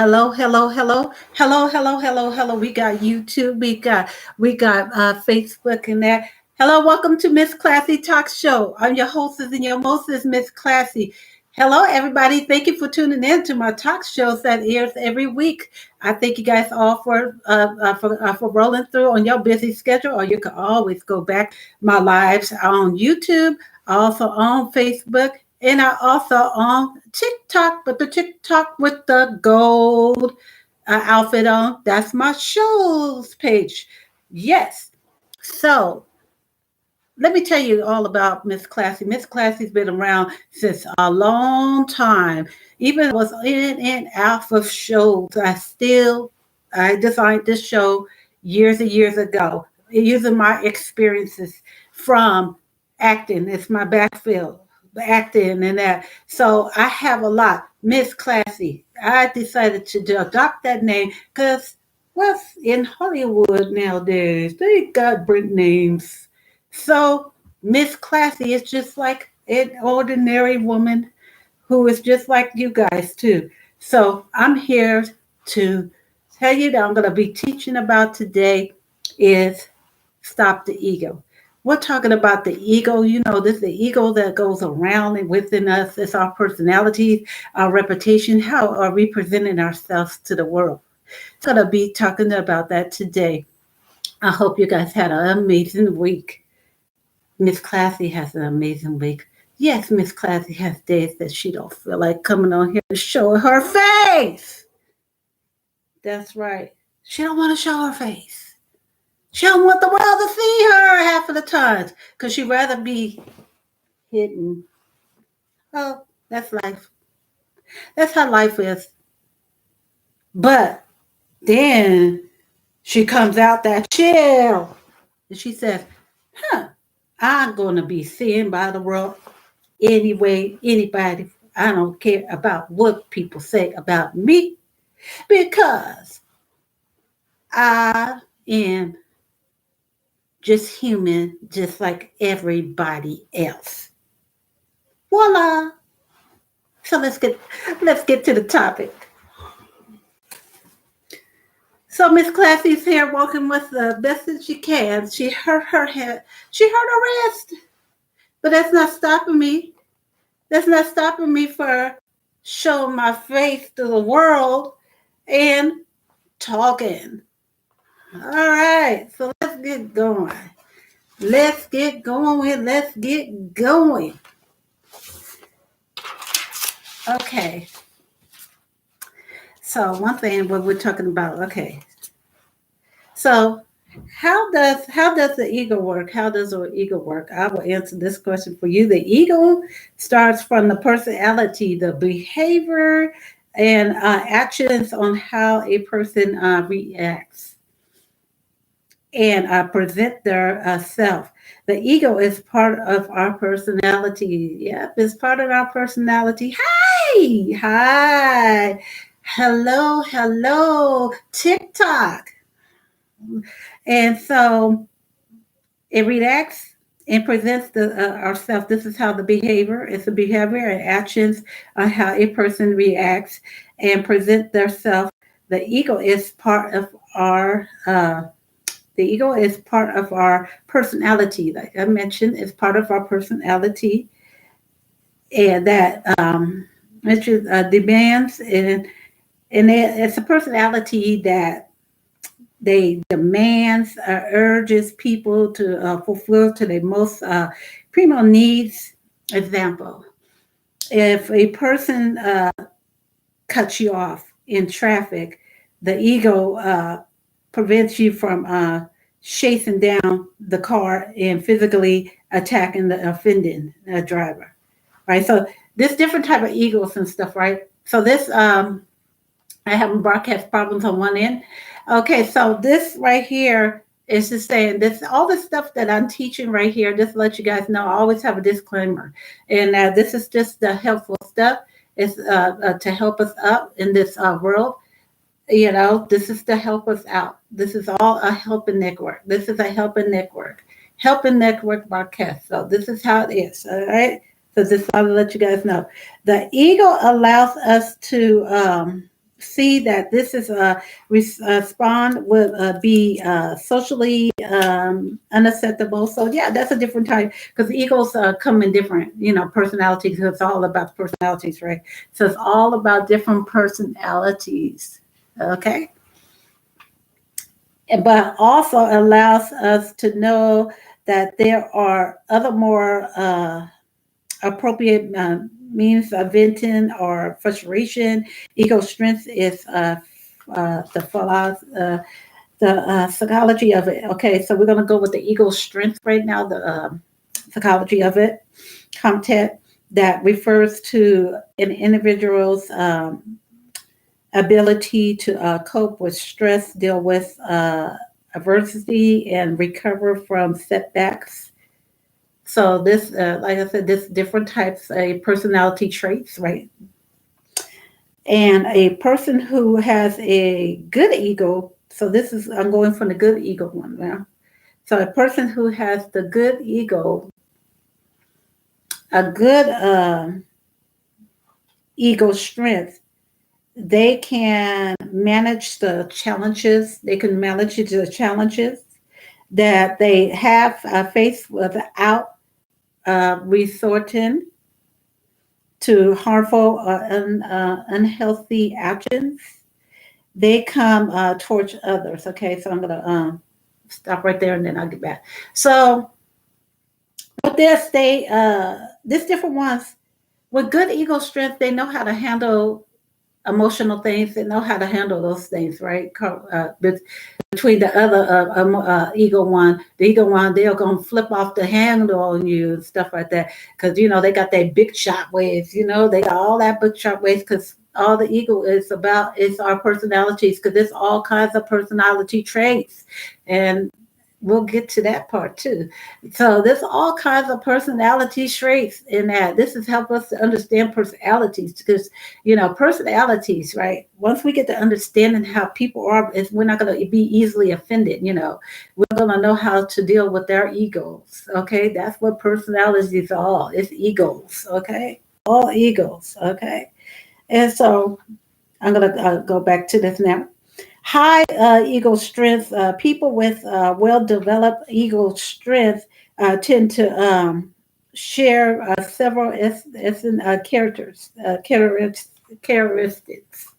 Hello, hello, hello, hello, hello, hello, hello. We got YouTube, we got Facebook and that. Hello, welcome to Miss Classy Talk Show. I'm your hostess and your mostest, Miss Classy. Hello, everybody. Thank you for tuning in to my talk shows that airs every week. I thank you guys all for rolling through on your busy schedule, or you can always go back my lives on YouTube, also on Facebook, and I also on TikTok, but the TikTok with the gold outfit on, that's my shows page. Yes. So let me tell you all about Miss Classy. Miss Classy's been around since a long time. Even was in and out of shows. I designed this show years and years ago using my experiences from acting. It's my backfield, acting and that. So I have a lot. Miss Classy. I decided to adopt that name because what's in Hollywood nowadays? They got brand names, so Miss Classy is just like an ordinary woman who is just like you guys too. So I'm here to tell you that I'm going to be teaching about today is stop the ego. We're talking about the ego. You know, this is the ego that goes around and within us. It's our personalities, our reputation, how are we presenting ourselves to the world. So I'm going to be talking about that today. I hope you guys had an amazing week. Miss Classy has an amazing week. Yes, Miss Classy has days that she don't feel like coming on here to show her face. That's right. She don't want to show her face. She don't want the world to see her half of the times because she'd rather be hidden. Oh, that's life. That's how life is. But then she comes out that shell and she says, I'm going to be seen by the world anyway, anybody. I don't care about what people say about me because I am just human, just like everybody else. Voila. So let's get to the topic. So Miss Classy's here walking with the best that she can. She hurt her head. She hurt her wrist. But that's not stopping me. That's not stopping me for showing my face to the world and talking. All right, so let's get going. Let's get going. Let's get going. Okay. So one thing what we're talking about. Okay. So how does the ego work? How does our ego work? I will answer this question for you. The ego starts from the personality, the behavior, and actions on how a person reacts and present their self. The ego is part of our personality. Yep, it's part of our personality. Hi, hi, hello, hello, TikTok. And so it reacts and presents ourself. This is how the behavior, it's the behavior and actions on how a person reacts and present their self. The ego is part of our the ego is part of our personality. Like I mentioned, it's part of our personality, and that which is, demands it's a personality that they demands, urges people to fulfill to their most primo needs. Example: if a person cuts you off in traffic, the ego prevents you from chasing down the car and physically attacking the offending driver. Right. So there's different type of egos and stuff. Right. So this I have broadcast problems on one end. Okay, so this right here is just saying this all the stuff that I'm teaching right here, just to let you guys know, I always have a disclaimer. And this is just the helpful stuff. It's to help us out in this world. You know, this is to help us out. This is all a helping network. This is a helping network broadcast. So this is how it is. All right. So just I'll let you guys know. The ego allows us to see that this is respond will be socially unacceptable. So yeah, that's a different type because egos come in different, personalities. It's all about personalities, right? So it's all about different personalities. Okay. But also allows us to know that there are other more appropriate means of venting or frustration. Ego strength is the psychology of it. Okay, so we're going to go with the ego strength right now, the psychology of it, content that refers to an individual's ability to cope with stress, deal with adversity, and recover from setbacks. So this, like I said, this different types of personality traits, right? And a person who has a good ego, so this is, I'm going from the good ego one now. So a person who has the good ego, a good ego strength, they can manage the challenges. They can manage the challenges that they have faced without resorting to harmful unhealthy actions. They come towards others. Okay, so I'm going to stop right there and then I'll get back. So with this, this different ones with good ego strength, they know how to handle emotional things. They know how to handle those things, right? Between the other ego one, the ego one, they're gonna flip off the handle on you and stuff like that, because they got that big shot ways. They got all that big shot ways because all the ego is about is our personalities, because there's all kinds of personality traits, and we'll get to that part too. So there's all kinds of personality traits in that. This has helped us to understand personalities because, personalities, right? Once we get to understanding how people are, we're not going to be easily offended. We're going to know how to deal with their egos. Okay. That's what personalities are all. It's egos. Okay. All egos. Okay. And so I'm going to go back to this now. High ego strength, people with well-developed ego strength tend to share several characteristics,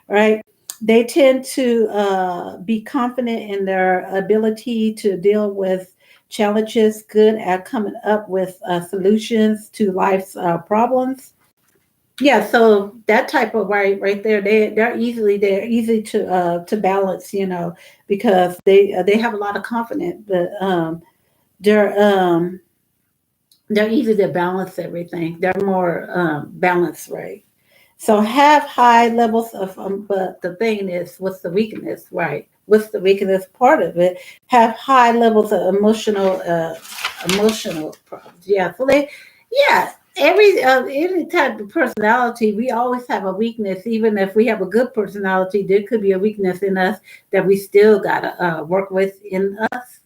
right? They tend to be confident in their ability to deal with challenges, good at coming up with solutions to life's problems. Yeah, so that type of right there, they're easy to balance, because they have a lot of confidence, but they're they're easy to balance everything. They're more balanced, right? So have high levels of, but the thing is, what's the weakness, right? What's the weakness part of it? Have high levels of emotional problems. Yeah, so yeah, any type of personality, we always have a weakness. Even if we have a good personality, there could be a weakness in us that we still gotta work with in us,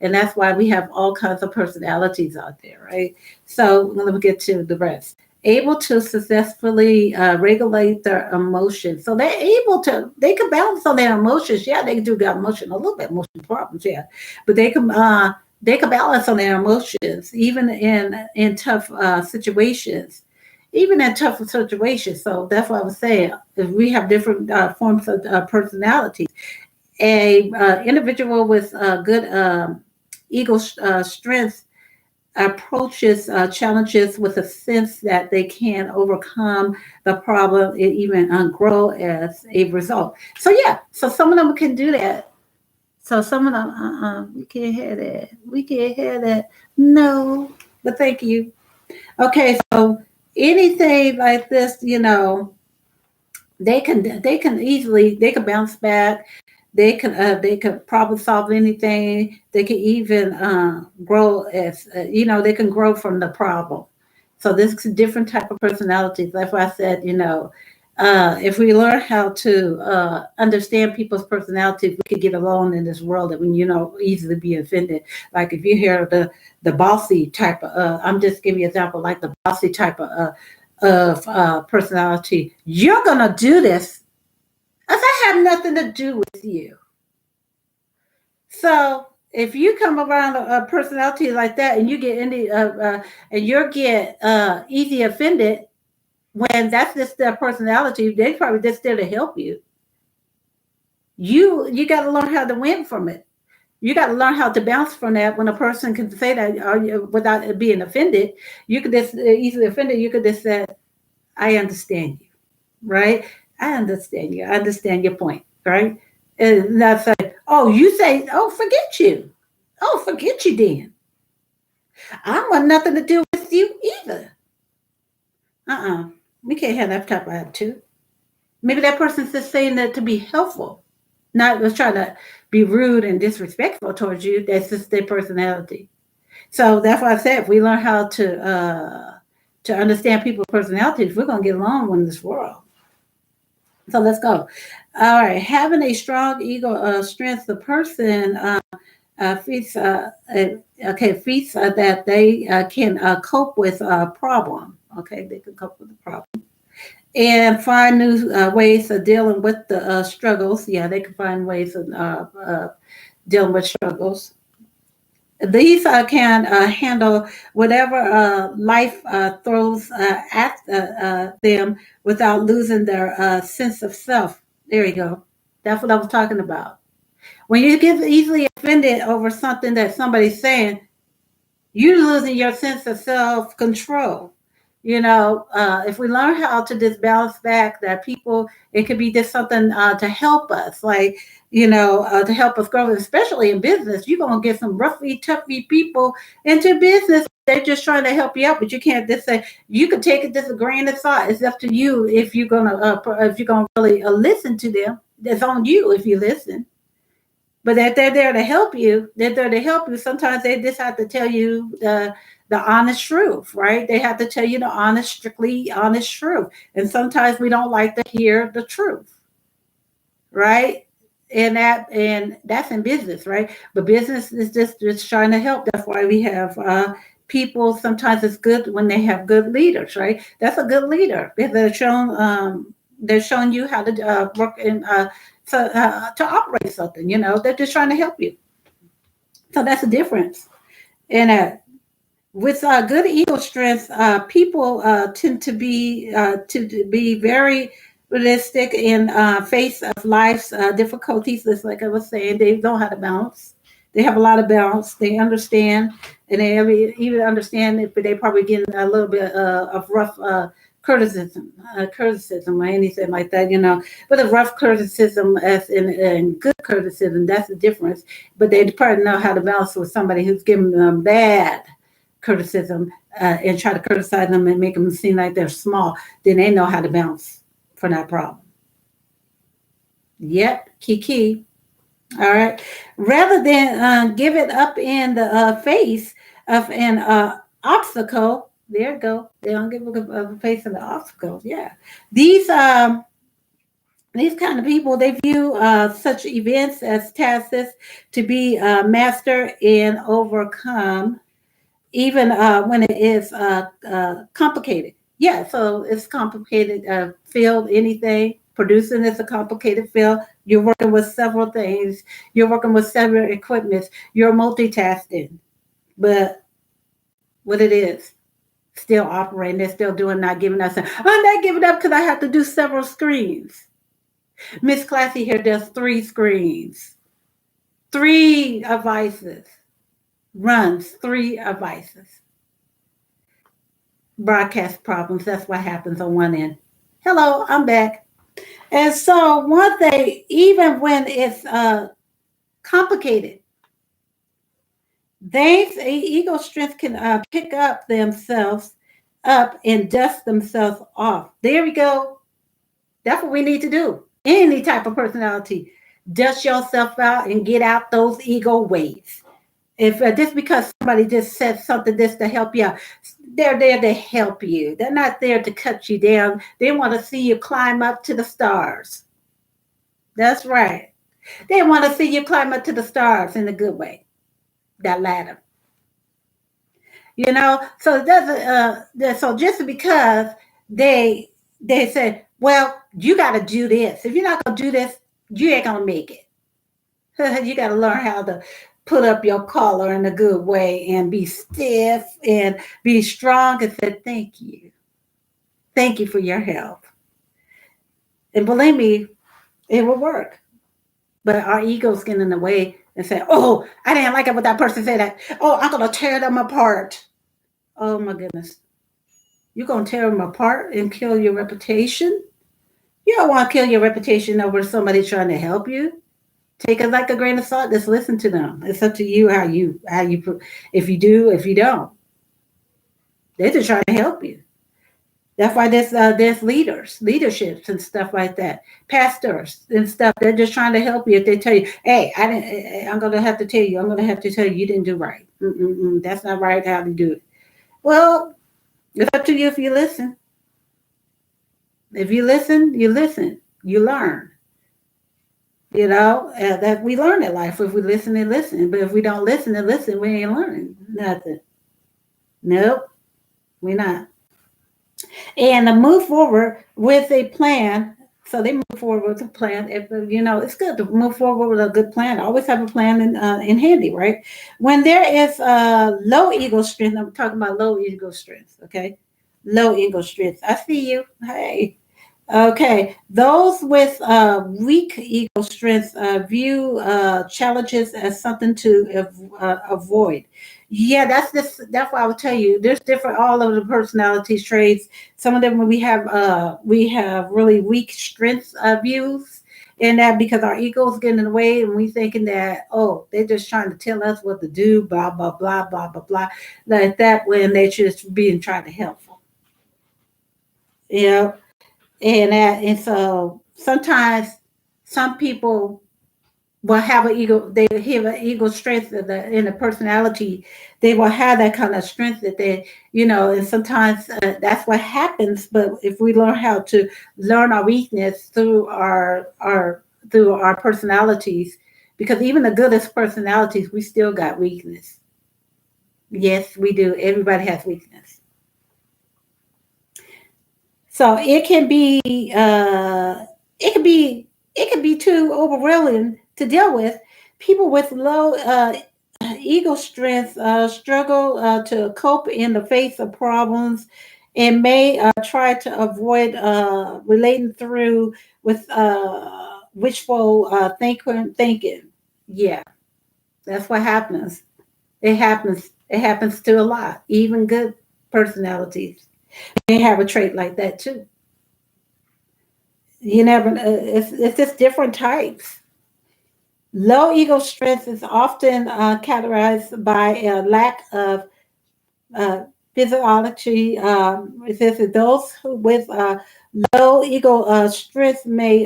and that's why we have all kinds of personalities out there, right? So let me get to the rest. Able to successfully regulate their emotions. So they can balance on their emotions. Yeah, they do got a little bit emotion problems, yeah. But they can balance on their emotions, even in tough situations. Even in tough situations. So that's what I was saying. If we have different forms of personality. A individual with good ego strength approaches challenges with a sense that they can overcome the problem and even grow as a result. So yeah, so some of them can do that. So some of them, we can't hear that. We can't hear that. No, but thank you. Okay, so anything like this, they can bounce back. They can problem solve anything. They can even grow as they can grow from the problem. So this is different type of personalities. That's why I said if we learn how to understand people's personalities, we could get along in this world that we easily be offended. Like if you hear the bossy type of I'm just giving you an example, like the bossy type of of personality. You're going to do this. I have nothing to do with you. So if you come around a personality like that and you get and you get easy offended, when that's just their personality, they probably just there to help you. You got to learn how to win from it. You got to learn how to bounce from that. When a person can say that without being offended, you could just easily offended. You could just say, "I understand you," right? I understand you. I understand your point, right? And not say, "Oh, you say, oh, forget you. Oh, forget you, then. I want nothing to do with you either." We can't have that type of attitude. Maybe that person's just saying that to be helpful, not just trying to be rude and disrespectful towards you. That's just their personality. So that's why I said if we learn how to understand people's personalities, we're gonna get along in this world. So let's go. All right, having a strong ego strengths the person feats feats that they can cope with a problem. Okay, they can cope with the problem and find new ways of dealing with the struggles. Yeah, they can find ways of dealing with struggles. These can handle whatever life throws at them without losing their sense of self. There you go. That's what I was talking about. When you get easily offended over something that somebody's saying, you're losing your sense of self-control. If we learn how to just balance back that people, it could be just something to help us, like, to help us grow, especially in business. You're going to get some roughy, toughy people into business. They're just trying to help you out, but you can't just say, you could take it just a grain of salt. It's up to you if you're going to really listen to them. It's on you if you listen. But that they're there to help you. They're there to help you. Sometimes they just have to tell you the honest truth, right? They have to tell you the honest, strictly honest truth. And sometimes we don't like to hear the truth, right? And that's in business, right? But business is just trying to help. That's why we have people. Sometimes it's good when they have good leaders, right? That's a good leader. They're showing you how to work in to operate something. They're just trying to help you. So that's the difference. And with good ego strength, people tend to be very realistic in face of life's difficulties. Just like I was saying, they know how to balance. They have a lot of balance. They understand, and they even understand if they probably get a little bit of rough criticism or anything like that. But a rough criticism, as in good criticism, that's the difference. But they probably know how to balance with somebody who's giving them bad criticism and try to criticize them and make them seem like they're small. Then they know how to bounce from that problem. Yep, key. All right. Rather than give it up in the face of an obstacle, there you go. They don't give a face of the obstacles. Yeah. These kind of people, they view such events as tasks to be mastered and overcome, even when it is complicated. Yeah, so it's complicated field, anything. Producing is a complicated field. You're working with several things. You're working with several equipments. You're multitasking. But what it is, still operating, they're still doing, not giving up. I'm not giving up because I have to do several screens. Miss Classy here does 3 screens. 3 devices. Runs 3 devices. Broadcast problems. That's what happens on one end. Hello, I'm back. And so one thing, even when it's complicated, ego strength can pick up themselves up and dust themselves off. There we go. That's what we need to do. Any type of personality, dust yourself out and get out those ego ways. If just because somebody just said something just to help you out, they're there to help you. They're not there to cut you down. They want to see you climb up to the stars. That's right. They want to see you climb up to the stars in a good way. That ladder. So it doesn't. So just because they said, well, you got to do this. If you're not going to do this, you ain't going to make it. You got to learn how to put up your collar in a good way and be stiff and be strong and say, thank you. Thank you for your help. And believe me, it will work. But our egos get in the way and say, oh, I didn't like it when that person said that. Oh, I'm going to tear them apart. Oh, my goodness. You're going to tear them apart and kill your reputation? You don't want to kill your reputation over somebody trying to help you. Take it like a grain of salt. Just listen to them. It's up to you how you if you do, if you don't. They're just trying to help you. That's why there's leaderships and stuff like that, pastors and stuff. They're just trying to help you. If they tell you, "Hey, I didn't," I'm gonna have to tell you. I'm gonna have to tell you didn't do right. That's not right. How to do it? Well, it's up to you if you listen. If you listen, you listen. You learn. You know that we learn in life if we listen and listen. But if we don't listen and listen, we ain't learning nothing. Nope, we're not. And to move forward with a plan. So they move forward with a plan. It's good to move forward with a good plan. Always have a plan in handy, right? When there is low ego strength, I'm talking about low ego strength, okay? Low ego strength. I see you. Hey. Okay, those with weak ego strength view challenges as something to avoid. Yeah, that's why I would tell you. There's different all of the personality traits. Some of them we have really weak strength views, and that because our egos get in the way, and we thinking that they're just trying to tell us what to do, blah blah blah blah blah blah, like that when they're just being trying to help. You know, and so sometimes some people will have an ego. They have an ego strength in the personality. They will have that kind of strength that and sometimes that's what happens. But if we learn how to learn our weakness through our personalities, because even the goodest personalities, we still got weakness. Yes, we do. Everybody has weakness. So it can be it can be too overwhelming to deal with. People with low ego strength struggle to cope in the face of problems and may try to avoid relating through with wishful thinking. Yeah, that's what happens. It happens. It happens to a lot. Even good personalities. They have a trait like that too. You never. It's just different types. Low ego strength is often categorized by a lack of uh, physiology. It says that those with low ego strength may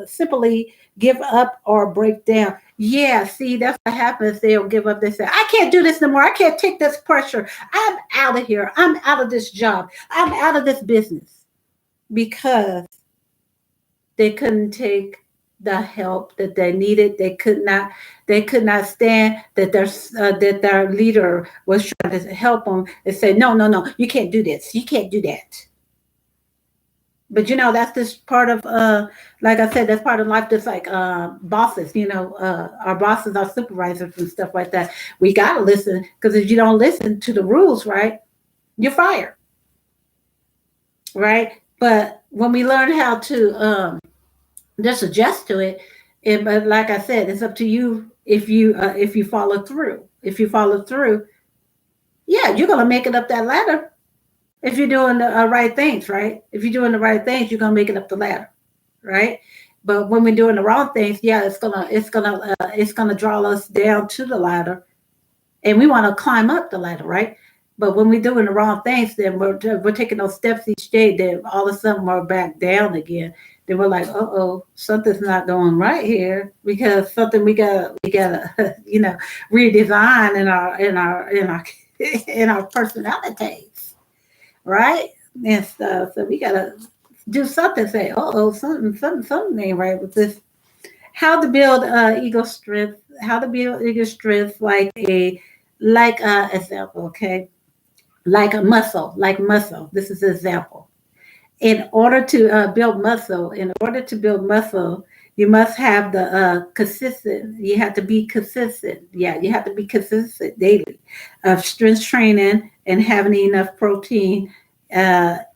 simply give up or break down. Yeah, see, that's what happens. They'll give up. They say, I can't do this no more. I can't take this pressure. I'm out of here. I'm out of this job. I'm out of this business because they couldn't take the help that they needed. They could not. They could not stand that their leader was trying to help them and say, no, no, no, you can't do this. You can't do that. But that's just part of like I said, that's part of life. Just like bosses, our bosses, our supervisors, and stuff like that. We gotta listen because if you don't listen to the rules, right, you're fired, right? But when we learn how to just adjust to it. But like I said, it's up to you if you follow through. If you follow through, yeah, you're gonna make it up that ladder. If you're doing the right things, right? If you're doing the right things, you're gonna make it up the ladder, right? But when we're doing the wrong things, yeah, it's gonna draw us down to the ladder, and we want to climb up the ladder, right? But when we're doing the wrong things, then we're taking those steps each day. Then all of a sudden we're back down again. Then we're like, something's not going right here because something we gotta redesign in our in our personalities, right? And stuff. So we gotta do something. Say, something ain't right with this. How to build ego strength? How to build ego strength like example, okay? like a muscle, like muscle. This is an example. In order to build muscle, you must have the consistent. You have to be consistent. Yeah, you have to be consistent daily of strength training and having enough protein.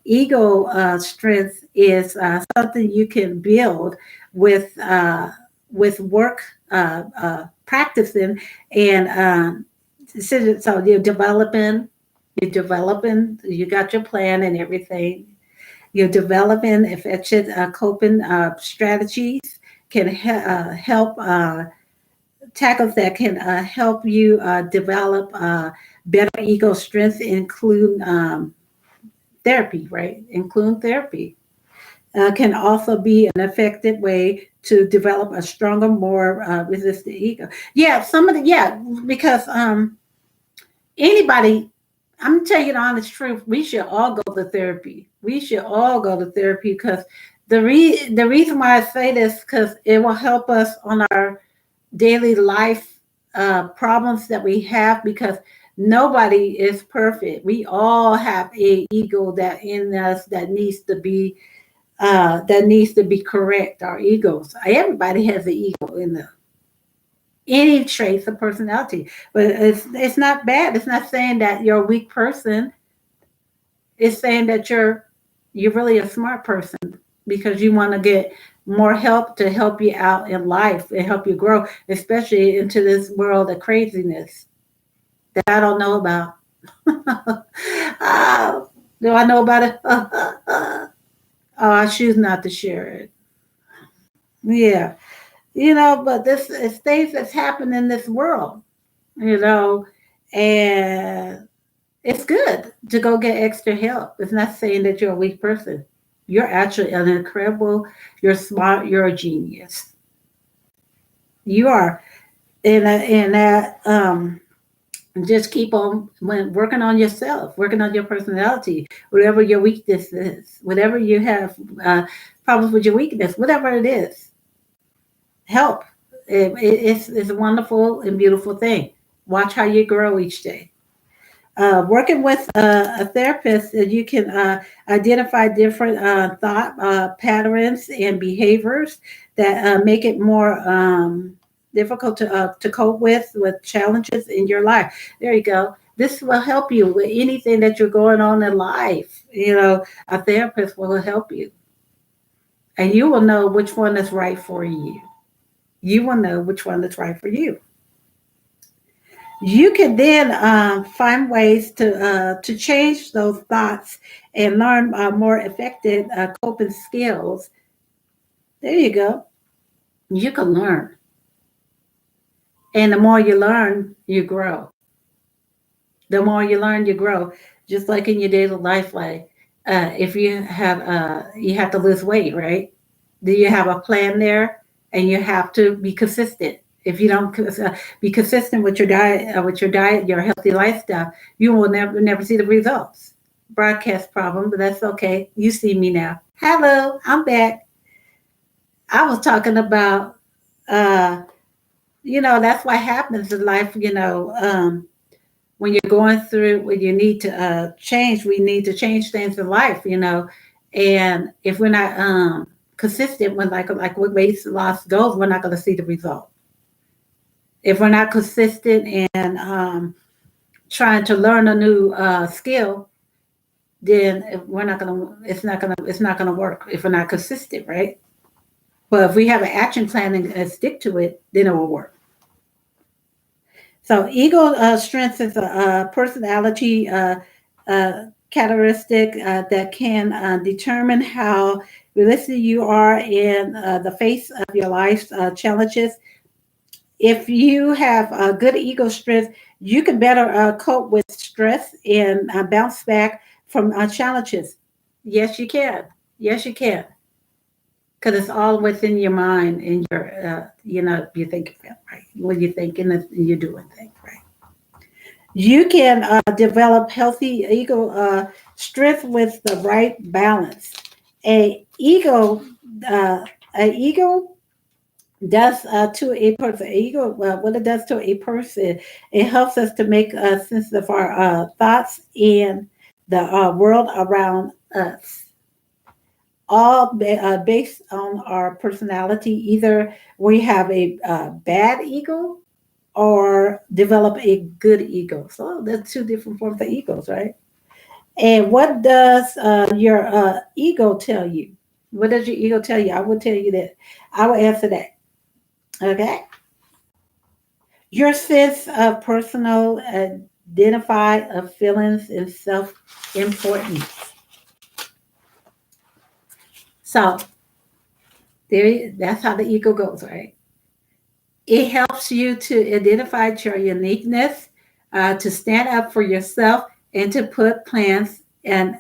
Ego strength is something you can build with work practicing and so you got your plan and everything. You're developing effective coping strategies can help tackles that can help you develop better ego strength, include therapy, right? Include therapy. Can also be an effective way to develop a stronger, more resistant ego. Yeah, because anybody, I'm gonna tell you the honest truth. We should all go to therapy. We should all go to therapy because the reason why I say this because it will help us on our daily life problems that we have because nobody is perfect. We all have a ego that in us that needs to be correct. Our egos. Everybody has an ego in them any traits of personality. But it's not bad. It's not saying that you're a weak person. It's saying that you're really a smart person because you want to get more help to help you out in life and help you grow, especially into this world of craziness that I don't know about. Do I know about it? I choose not to share it. Yeah. But this is things that's happening in this world, and it's good to go get extra help. It's not saying that you're a weak person. You're actually you're smart, you're a genius. You are. And that just keep on working on yourself, working on your personality, whatever your weakness is, whatever you have problems with your weakness, whatever it is, help. It's a wonderful and beautiful thing. Watch how you grow each day. Working with a therapist, you can identify different thought patterns and behaviors that make it more difficult to cope with challenges in your life. There you go. This will help you with anything that you're going on in life. A therapist will help you, and you will know which one is right for you. You will know which one is right for you. You can then find ways to change those thoughts and learn more effective coping skills. There you go. You can learn, and the more you learn, you grow. The more you learn, you grow. Just like in your daily life, like if you have to lose weight, right? Do you have a plan there? And you have to be consistent. If you don't be consistent with your diet, your healthy lifestyle, you will never see the results. Broadcast problem, but that's okay. You see me now. Hello, I'm back. I was talking about, that's what happens in life. When you're going through, when you need to change, we need to change things in life. And if we're not consistent when like with weight loss goes, we're not going to see the result. If we're not consistent and trying to learn a new skill, then we're not gonna. It's not gonna work if we're not consistent, right? But if we have an action plan and stick to it, then it will work. So ego strength is a personality characteristic that can determine how realistic you are in the face of your life's challenges. If you have a good ego strength, you can better cope with stress and bounce back from challenges. Yes, you can. Yes, you can. Because it's all within your mind and you think of it, right? When you're thinking, you're doing things, right? You can develop healthy ego strength with the right balance. A ego, a ego does to a person. Ego, what it does to a person, it helps us to make sense of our thoughts and the world around us, all based on our personality. Either we have a bad ego or develop a good ego. So there's two different forms of egos, right? And what does your ego tell you? What does your ego tell you? I will tell you that. I will answer that. Okay. Your sense of personal identify of feelings and self importance. So that's how the ego goes, right? It helps you to identify your uniqueness, to stand up for yourself, and to put plans and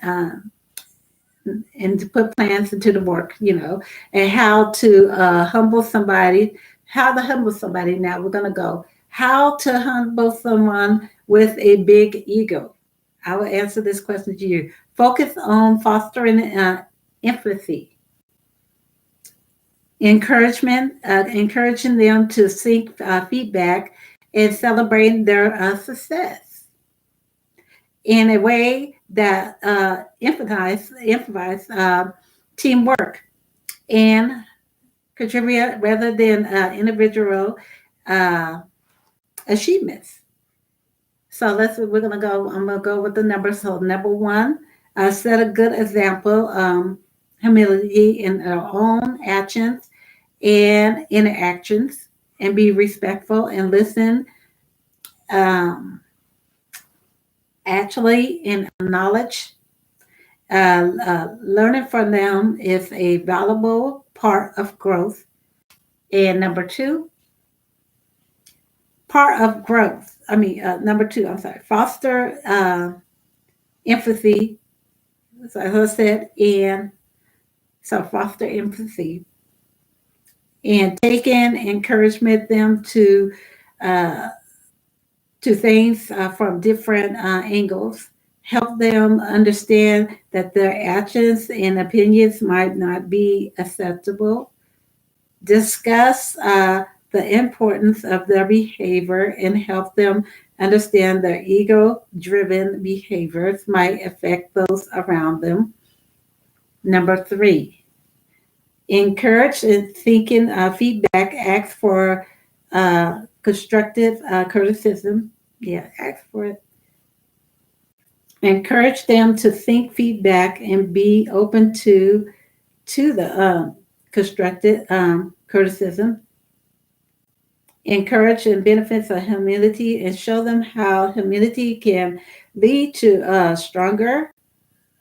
to put plans into the work, and how to humble somebody. How to humble somebody. Now we're gonna go. How to humble someone with a big ego. I will answer this question to you. Focus on fostering empathy, encouraging them to seek feedback and celebrating their success in a way that emphasize teamwork and contribute rather than individual uh, achievements. So we're gonna go. I'm gonna go with the numbers. So number one, set a good example, humility in our own actions and interactions, and be respectful and listen. Um, Actually, in knowledge, learning from them is a valuable part of growth. And number two, part of growth. Number two. I'm sorry. Foster empathy, as I said, and so foster empathy and take in encouragement them uh, to things from different angles. Help them understand that their actions and opinions might not be acceptable. Discuss the importance of their behavior and help them understand their ego driven behaviors might affect those around them. Number three, encourage and seeking feedback, ask for constructive criticism. Yeah, ask for it. Encourage them to think feedback and be open to the constructive criticism. Encourage and benefits of humility and show them how humility can lead to stronger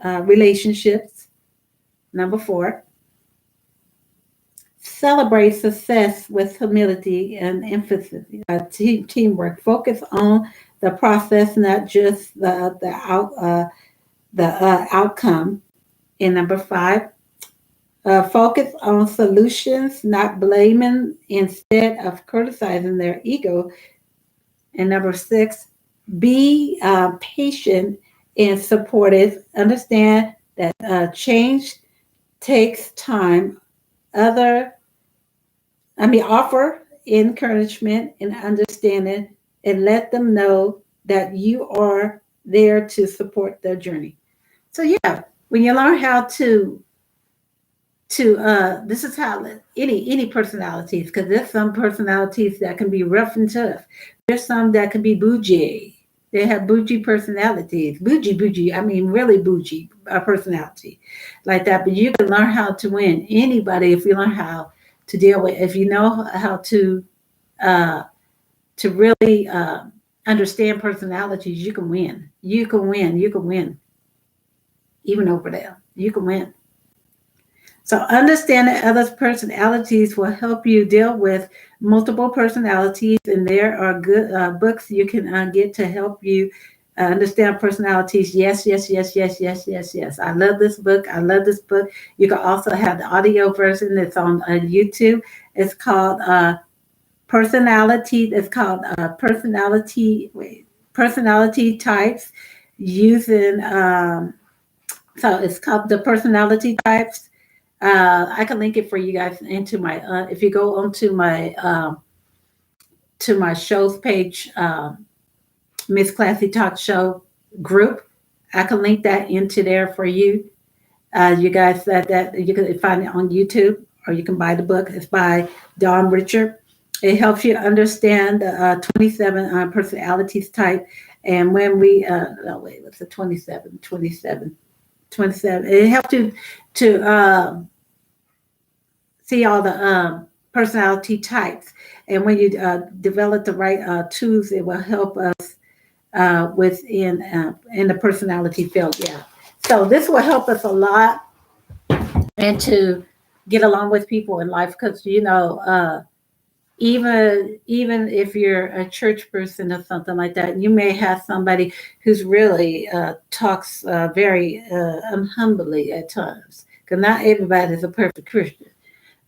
relationships. Number four, celebrate success with humility and emphasis. Teamwork. Focus on the process, not just the outcome. And number five, focus on solutions, not blaming instead of criticizing their ego. And number six, be patient and supportive. Understand that change takes time. Other, Offer encouragement and understanding, and let them know that you are there to support their journey. So yeah, when you learn how to this is how any personalities, because there's some personalities that can be rough and tough. There's some that can be bougie. They have bougie personalities, bougie. Really bougie personality like that. But you can learn how to win anybody if you learn how to deal with. If you know how uh, to really understand personalities, you can win. You can win. You can win. Even over there, you can win. So understanding others' personalities will help you deal with multiple personalities, and there are good books you can get to help you understand personalities. Yes, yes, yes, yes, yes, yes, yes. I love this book. I love this book. You can also have the audio version that's on YouTube. It's called Personality. It's called Personality Types using. So it's called the Personality Types I can link it for you guys into my. If you go onto my to my shows page, Miss Classy Talk Show group, I can link that into there for you. You guys, that you can find it on YouTube, or you can buy the book. It's by Don Richard. It helps you understand 27 personalities type. And when we, no, wait, what's the 27? 27. 27. It helps you to see all the personality types. And when you develop the right tools, it will help us within in the personality field. Yeah. So this will help us a lot, and to get along with people in life, because even if you're a church person or something like that, you may have somebody who's really talks very humbly at times, because not everybody is a perfect Christian,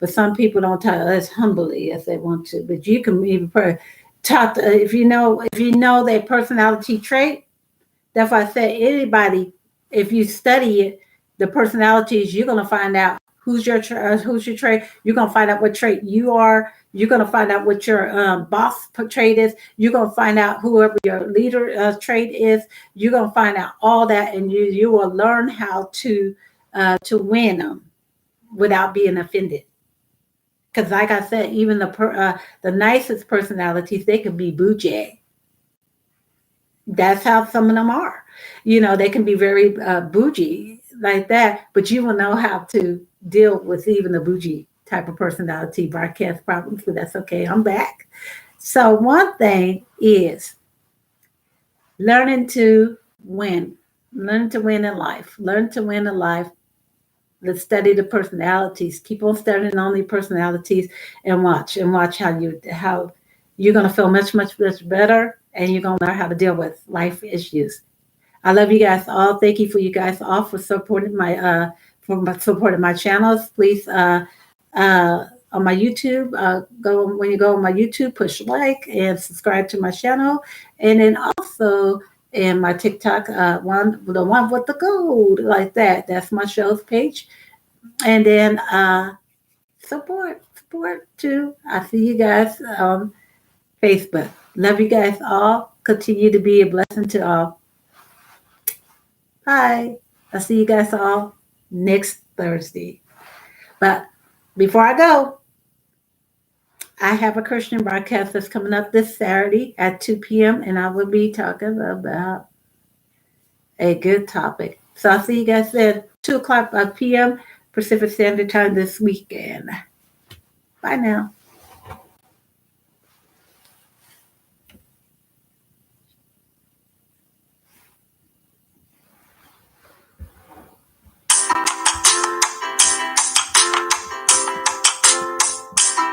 but some people don't talk as humbly as they want to. But you can even talk if you know their personality trait. That's why I said anybody, if you study it, the personalities, you're gonna find out who's your trait. You're gonna find out what trait you are. You're gonna find out what your boss trait is. You're gonna find out whoever your leader trait is. You're gonna find out all that, and you will learn how to win them without being offended. Because, like I said, even the nicest personalities, they can be bougie. That's how some of them are. They can be very bougie like that, but you will know how to deal with even a bougie type of personality. Broadcast problems, but that's okay. I'm back. So one thing is learning to win. Learn to win in life. Learn to win in life. Let's study the personalities. Keep on studying on the personalities, and watch how you're going to feel much, much, much better, and you're going to learn how to deal with life issues. I love you guys all. Thank you for you guys all for supporting my channels. Please on my YouTube, when you go on my YouTube, push like and subscribe to my channel, and then also in my TikTok, the one with the gold like that. That's my shows page, and then support too. I see you guys on Facebook. Love you guys all. Continue to be a blessing to all. Bye. I'll see you guys all next Thursday. But before I go, I have a Christian broadcast that's coming up this Saturday at 2 p.m. and I will be talking about a good topic. So I'll see you guys at 2 o'clock p.m. Pacific Standard Time this weekend. Bye now.